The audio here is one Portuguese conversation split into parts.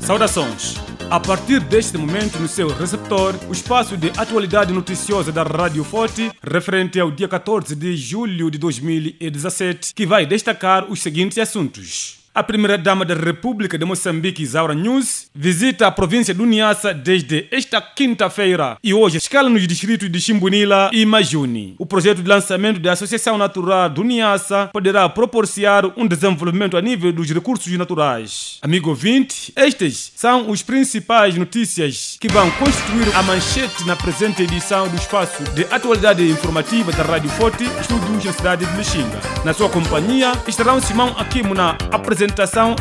Saudações! A partir deste momento, no seu receptor, o espaço de atualidade noticiosa da Rádio Forte, referente ao dia 14 de julho de 2017, que vai destacar os seguintes assuntos. A primeira-dama da República de Moçambique, Isaura News, visita a província do Niassa desde esta quinta-feira e hoje escala nos distritos de Chimbunila e Majuni. O projeto de lançamento da Associação Natural do Niassa poderá proporcionar um desenvolvimento a nível dos recursos naturais. Amigo ouvinte, estas são as principais notícias que vão constituir a manchete na presente edição do espaço de atualidade informativa da Rádio Forte, estúdios na cidade de Lixinga. Na sua companhia estarão Simão Aquimo na apresentação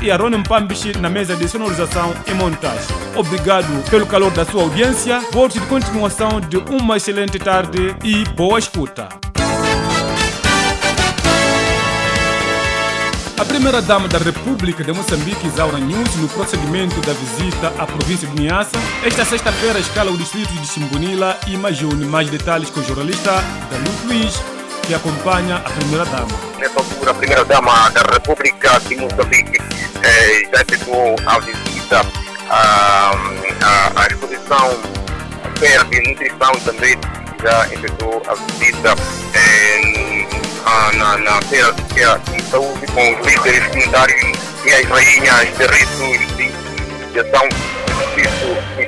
e Arone Mpambishi na mesa de sonorização e montagem. Obrigado pelo calor da sua audiência. Votos de continuação de uma excelente tarde e boa escuta. A primeira-dama da República de Moçambique, Isaura News, no prosseguimento da visita à província de Niassa, esta sexta-feira escala o distrito de Chimbunila e Majuni. Mais detalhes com o jornalista Dalu Luiz, que acompanha a primeira-dama. Nessa altura, a primeira-dama da República de Moçambique já efetuou a visita à exposição Feira de Nutrição, também já efetuou a visita na Feira de Saúde com os líderes comunitários e as rainhas de ritos de ação de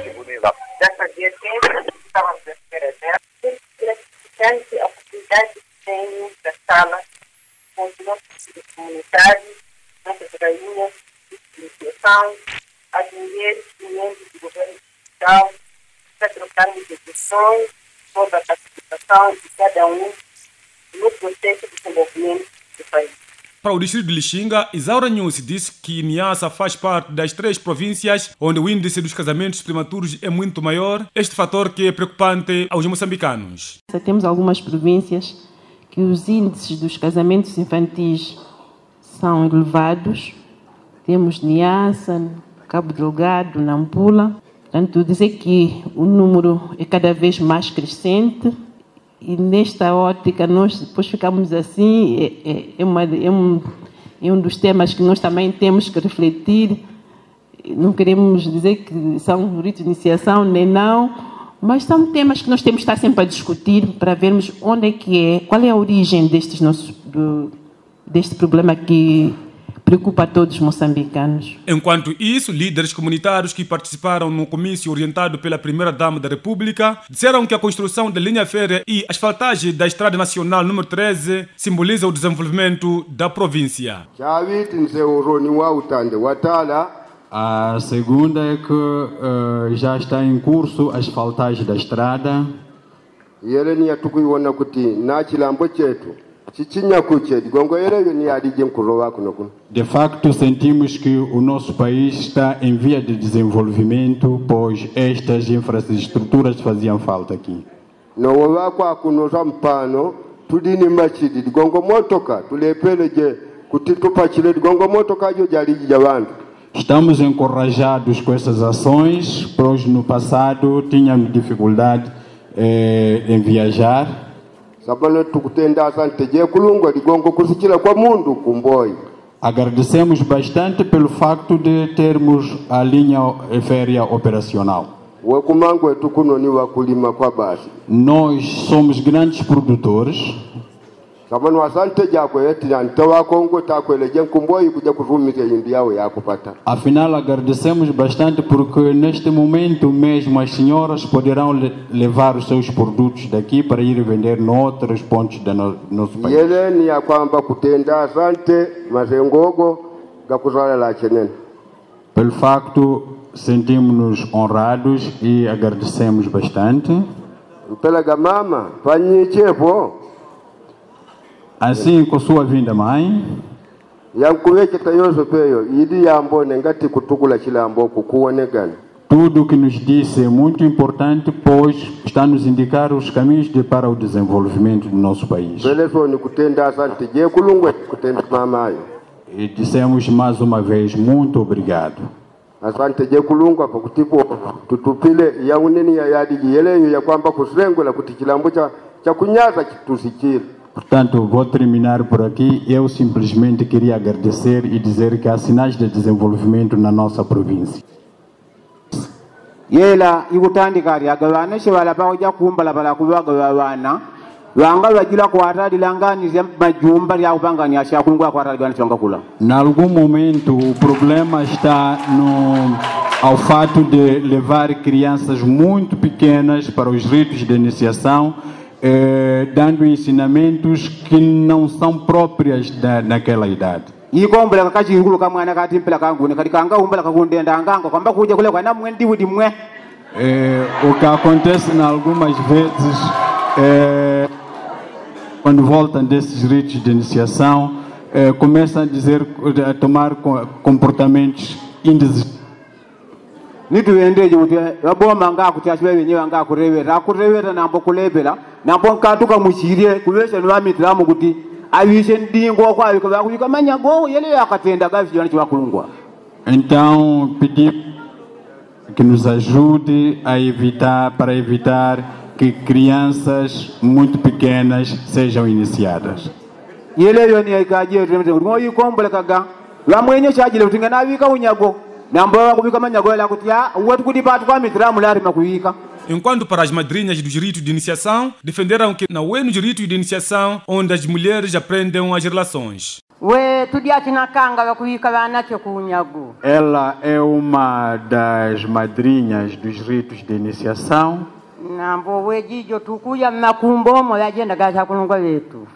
Chimbunila. Dessa dia estávamos à espera dela, gratificante a oportunidade tenho da sala com os nossos comunitários, nossas rainhas de iniciação, as mulheres e membros do governo digital, para trocarmos discussões sobre a participação de cada um no processo de desenvolvimento do país. Para o distrito de Lixinga, Isaura News disse que Niassa faz parte das 3 províncias onde o índice dos casamentos prematuros é muito maior, este fator que é preocupante aos moçambicanos. Temos algumas províncias que os índices dos casamentos infantis são elevados. Temos Niassa, Cabo Delgado, Nampula. Portanto, dizer que o número é cada vez mais crescente e nesta ótica nós depois ficamos assim, é um dos temas que nós também temos que refletir. Não queremos dizer que são ritos de iniciação, nem não, mas são temas que nós temos que estar sempre a discutir para vermos onde é que é, qual é a origem deste problema que preocupa a todos os moçambicanos. Enquanto isso, líderes comunitários que participaram no comício orientado pela primeira-dama da República disseram que a construção da linha férrea e asfaltagem da Estrada Nacional número 13 simboliza o desenvolvimento da província. A segunda é que já está em curso a asfaltagem da estrada. De facto, sentimos que o nosso país está em via de desenvolvimento, pois estas infraestruturas faziam falta aqui. Estamos encorajados com essas ações, pois no passado tínhamos dificuldade em viajar. Agradecemos bastante pelo facto de termos a linha férrea operacional. Nós somos grandes produtores. Afinal, agradecemos bastante porque neste momento mesmo as senhoras poderão levar os seus produtos daqui para ir vender em outros pontos do nosso país. Pelo facto, sentimos-nos honrados e agradecemos bastante. Assim, com sua vinda, mãe, tudo o que nos disse é muito importante, pois está a nos indicar os caminhos para o desenvolvimento do nosso país. E dissemos mais uma vez, muito obrigado. Portanto, vou terminar por aqui. Eu simplesmente queria agradecer e dizer que há sinais de desenvolvimento na nossa província. yela ikutandikari agavana shivala pakuja kumbala pala kuvagavana vanga vajila kuatadilanganizia majumba ya kupangania shakulungwa kuatadilanizia kula. Em algum momento o problema está ao fato de levar crianças muito pequenas para os ritos de iniciação, dando ensinamentos que não são próprias naquela idade. Ikombela kakachingulu kamwana katimpela kangune katikanga umbela kakundenda anganga kwamba kuja kule kwa namwe ndiwudi mwe. O que acontece algumas vezes quando voltam desses ritos de iniciação, começam a tomar comportamentos indesejáveis. Nituendeje kuti waboma ngakutyashwe wenyewe ngakurevera akurevera nambo kulebela nambo nkatuka muchirie kuvesha nwamitramu kuti avishe ndingo kwayo kuyika manyago yele yakatenda gavijana chiwakulungwa. Então pedimos que nos ajude para evitar que crianças muito pequenas sejam iniciadas. Yele yoni ikaje ngo yikombole kaga lamwenye chajile kutinga navika unyago nambo wakubika manyago yela kuti wetu kuti patu kwa mitramu lari makuyika. Enquanto para as madrinhas dos ritos de iniciação, defenderam que não é nos ritos de iniciação onde as mulheres aprendem as relações. Ela é uma das madrinhas dos ritos de iniciação.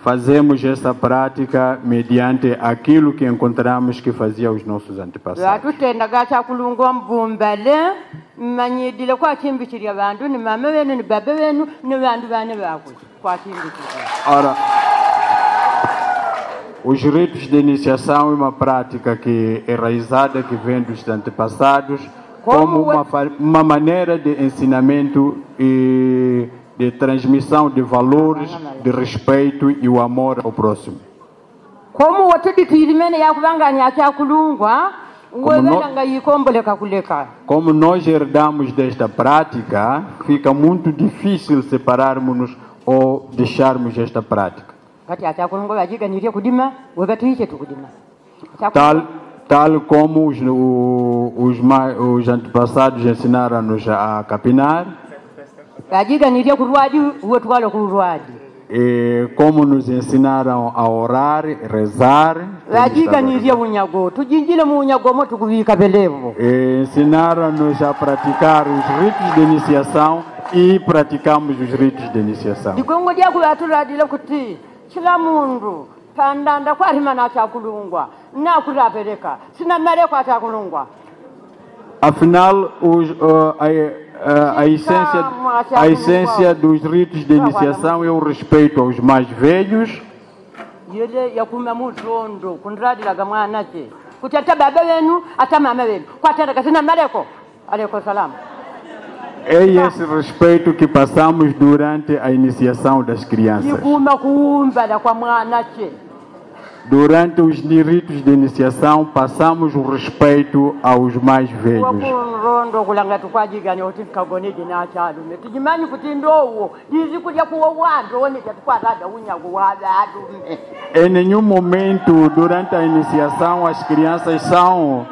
Fazemos essa prática mediante aquilo que encontramos que faziam os nossos antepassados. Ora, os ritos de iniciação é uma prática que é enraizada, que vem dos antepassados, como uma maneira de ensinamento e de transmissão de valores, de respeito e o amor ao próximo. Como nós herdamos desta prática, fica muito difícil separarmos-nos ou deixarmos esta prática. Tal como os antepassados ensinaram-nos a capinar, e como nos ensinaram a orar, rezar, ensinaram-nos a praticar os ritos de iniciação e praticamos os ritos de iniciação. Afinal, a essência dos ritos de iniciação é o respeito aos mais velhos. É esse respeito que passamos durante a iniciação das crianças. Durante os ritos de iniciação, passamos o respeito aos mais velhos. Em nenhum momento, durante a iniciação, as crianças são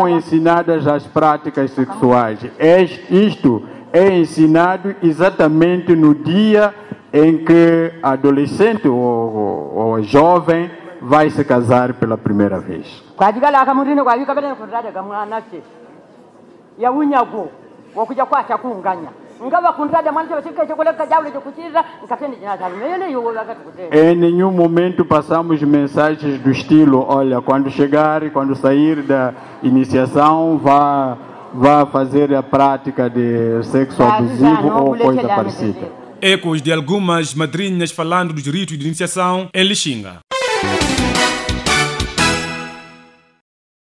ensinadas às práticas sexuais. Isto é ensinado exatamente no dia em que adolescente ou jovem vai se casar pela primeira vez. Em nenhum momento passamos mensagens do estilo: olha, quando sair da iniciação, vá fazer a prática de sexo abusivo ou coisa parecida. Ecos de algumas madrinhas falando dos ritos de iniciação em Lixinga.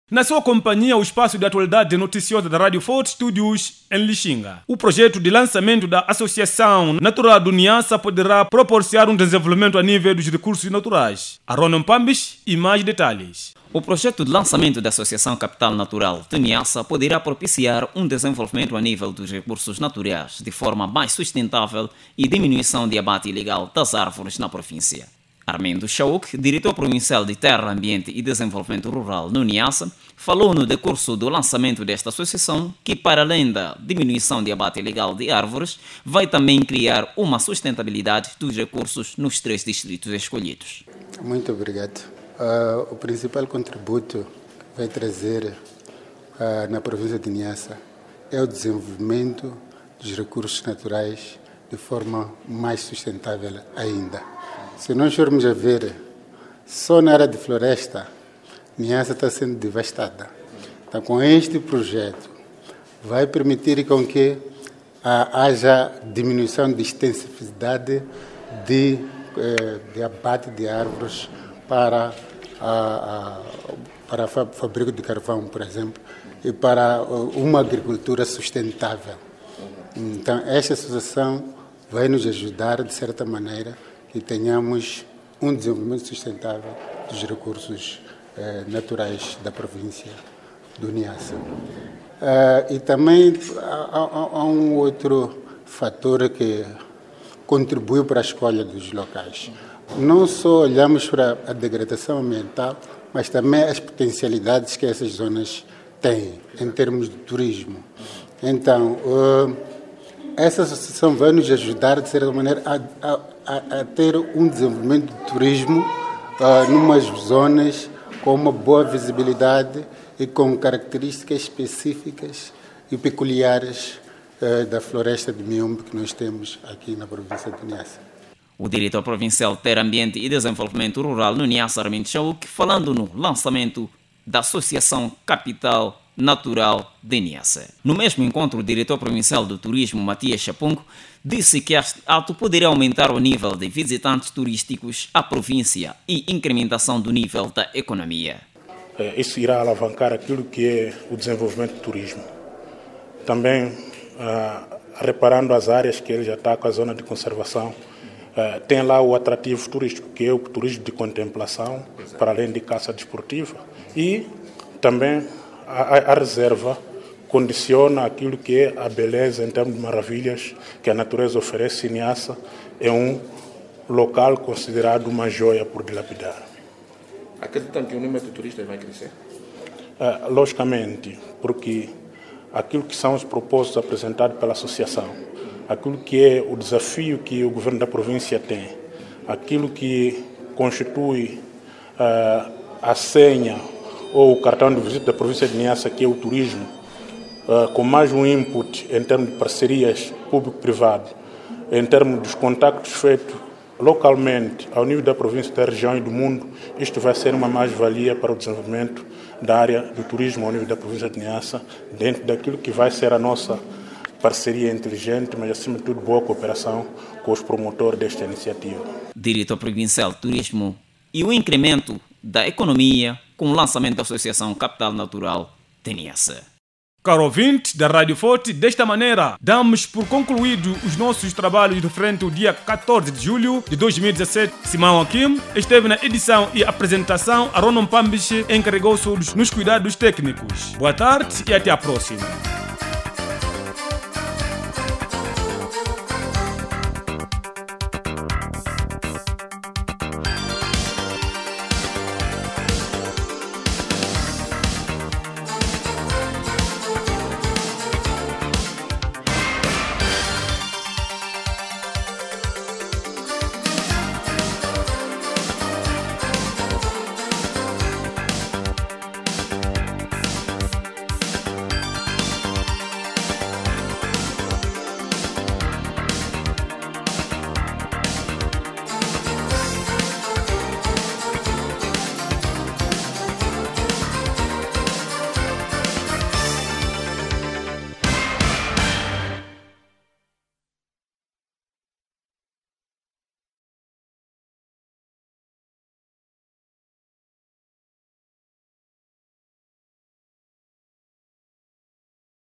Na sua companhia, o espaço de atualidade noticiosa da Radio Forte Studios em Lixinga. O projeto de lançamento da Associação Natural do Niassa poderá proporcionar um desenvolvimento a nível dos recursos naturais. Aronon Pambis e mais detalhes. O projeto de lançamento da Associação Capital Natural de Niassa poderá propiciar um desenvolvimento a nível dos recursos naturais de forma mais sustentável e diminuição de abate ilegal das árvores na província. Armindo Chauk, diretor provincial de Terra, Ambiente e Desenvolvimento Rural no Niassa, falou no decurso do lançamento desta associação que, para além da diminuição de abate ilegal de árvores, vai também criar uma sustentabilidade dos recursos nos 3 distritos escolhidos. Muito obrigado. O principal contributo que vai trazer na província de Niassa é o desenvolvimento dos recursos naturais de forma mais sustentável ainda. Se nós formos a ver, só na área de floresta, Niassa está sendo devastada. Então, com este projeto, vai permitir com que haja diminuição de extensividade de abate de árvores para fabrico de carvão, por exemplo, e para uma agricultura sustentável. Então, esta associação vai nos ajudar, de certa maneira, que tenhamos um desenvolvimento sustentável dos recursos naturais da província do Niassa. E também há um outro fator que contribuiu para a escolha dos locais. Não só olhamos para a degradação ambiental, mas também as potencialidades que essas zonas têm em termos de turismo. Então, essa associação vai nos ajudar, de certa maneira, a ter um desenvolvimento de turismo numas zonas com uma boa visibilidade e com características específicas e peculiares da floresta de Miombe que nós temos aqui na província de Niassa. O diretor provincial de Terra, Ambiente e Desenvolvimento Rural no Niassa, Armindo Chauk, falando no lançamento da Associação Capital Natural de Niassa. No mesmo encontro, o diretor provincial do Turismo, Matias Chapungo, disse que este ato poderia aumentar o nível de visitantes turísticos à província e incrementação do nível da economia. Isso irá alavancar aquilo que é o desenvolvimento do turismo. Também, reparando as áreas que ele já está com a zona de conservação, tem lá o atrativo turístico, que é o turismo de contemplação, para além de caça desportiva, e também a reserva condiciona aquilo que é a beleza em termos de maravilhas que a natureza oferece. Niassa é um local considerado uma joia por dilapidar. Acreditam que o número de turistas vai crescer? Logicamente, porque aquilo que são os propósitos apresentados pela associação, aquilo que é o desafio que o governo da província tem, aquilo que constitui a senha ou o cartão de visita da província de Niassa, que é o turismo, com mais um input em termos de parcerias público-privado, em termos dos contactos feitos localmente, ao nível da província, da região e do mundo, isto vai ser uma mais-valia para o desenvolvimento da área do turismo ao nível da província de Niassa, dentro daquilo que vai ser a nossa parceria inteligente, mas acima de tudo boa cooperação com os promotores desta iniciativa. Diretor provincial de Turismo e o incremento da economia com o lançamento da Associação Capital Natural de Niassa. Caro ouvinte da Rádio Forte, desta maneira damos por concluído os nossos trabalhos referente ao dia 14 de julho de 2017. Simão Akim esteve na edição e apresentação, Aronon Pambiche encarregou-se nos cuidados técnicos. Boa tarde e até a próxima.